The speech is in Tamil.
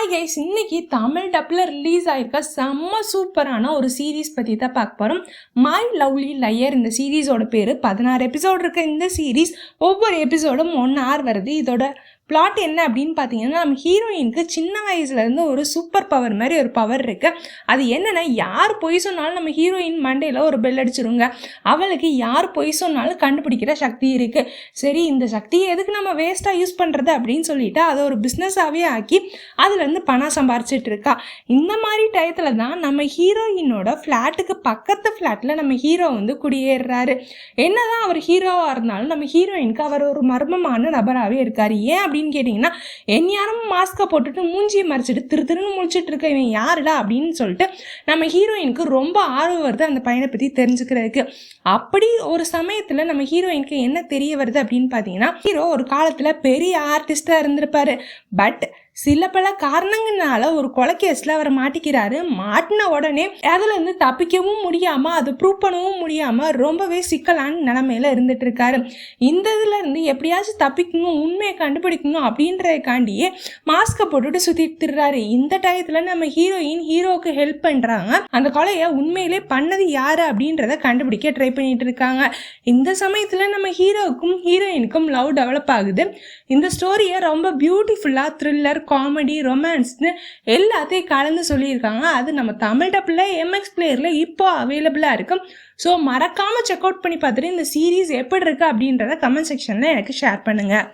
ஹாய் கைஸ், இன்னைக்கு தமிழ் டப்பில் ரிலீஸ் ஆயிருக்க செம்ம சூப்பரான ஒரு சீரீஸ் பற்றி தான் பார்க்க போகிறோம். மை லவ்லி லையர் இந்த சீரீஸோட பேர். 16 எபிசோடு இருக்க இந்த சீரீஸ் ஒவ்வொரு எபிசோடும் 1 hour வருது. இதோட பிளாட் என்ன அப்படின்னு பார்த்தீங்கன்னா, நம்ம ஹீரோயினுக்கு சின்ன வயசுலேருந்து ஒரு சூப்பர் பவர் மாதிரி ஒரு பவர் இருக்குது. அது என்னென்னா, யார் பொய் சொன்னாலும் நம்ம ஹீரோயின் மண்டையில் ஒரு பெல் அடிச்சிருங்க. அவளுக்கு யார் பொய் சொன்னாலும் கண்டுபிடிக்கிற சக்தி இருக்குது. சரி, இந்த சக்தியை எதுக்கு நம்ம வேஸ்ட்டாக யூஸ் பண்ணுறது அப்படின்னு சொல்லிட்டு அதை ஒரு பிஸ்னஸாகவே ஆக்கி அதுலேருந்து பணம் சம்பாரிச்சிட்டு இருக்கா. இந்த மாதிரி டயத்தில் தான் நம்ம ஹீரோயினோட ஃப்ளாட்டுக்கு பக்கத்து ஃப்ளாட்டில் நம்ம ஹீரோ வந்து குடியேறுறாரு. என்னதான் அவர் ஹீரோவாக இருந்தாலும் நம்ம ஹீரோயினுக்கு அவர் ஒரு மர்மமான நபராகவே இருக்கார். ஏன் அப்படின்னு கேட்டிங்கன்னா, எந்நேரம் மாஸ்கை போட்டுட்டு மூஞ்சியை மறைச்சிட்டு திருன்னு முழிச்சிட்டு இருக்க இவன் யாருடா அப்படின்னு சொல்லிட்டு நம்ம ஹீரோயினுக்கு ரொம்ப ஆர்வம் வருது அந்த பையனை பற்றி தெரிஞ்சுக்கிறதுக்கு. அப்படி ஒரு சமயத்தில் நம்ம ஹீரோயினுக்கு என்ன தெரிய வருது அப்படின்னு பார்த்தீங்கன்னா, ஹீரோ ஒரு காலத்தில் பெரிய ஆர்டிஸ்டாக இருந்திருப்பாரு. பட் சில பல காரணங்களால ஒரு கொலை கேஸில் அவர் மாட்டிக்கிறாரு. மாட்டின உடனே அதுலேருந்து தப்பிக்கவும் முடியாமல் அதை ப்ரூவ் பண்ணவும் முடியாமல் ரொம்பவே சிக்கலான நிலமையில இருந்துட்டு இருக்காரு. இந்த இதுலேருந்து எப்படியாச்சும் தப்பிக்கணும், உண்மையை கண்டுபிடிக்கணும் அப்படின்றதுக்காண்டியே மாஸ்கை போட்டுட்டு சுற்றிட்டுறாரு. இந்த டயத்தில் நம்ம ஹீரோயின் ஹீரோவுக்கு ஹெல்ப் பண்ணுறாங்க. அந்த கொலையை உண்மையிலே பண்ணது யாரு அப்படின்றத கண்டுபிடிக்க ட்ரை பண்ணிட்டு இருக்காங்க. இந்த சமயத்தில் நம்ம ஹீரோவுக்கும் ஹீரோயினுக்கும் லவ் டெவலப் ஆகுது. இந்த ஸ்டோரியை ரொம்ப பியூட்டிஃபுல்லாக த்ரில்லர், காமெடி, ரொமான்ஸ்னு எல்லாத்தையும் கலந்து சொல்லியிருக்காங்க. அது நம்ம தமிழ் டப்பில் MX பிளேயரில் இப்போ அவைலபிளாக இருக்கும். ஸோ மறக்காமல் செக் அவுட் பண்ணி பார்த்துட்டு இந்த சீரீஸ் எப்படி இருக்குது அப்படின்றத கமெண்ட் செக்ஷனில் எனக்கு ஷேர் பண்ணுங்கள்.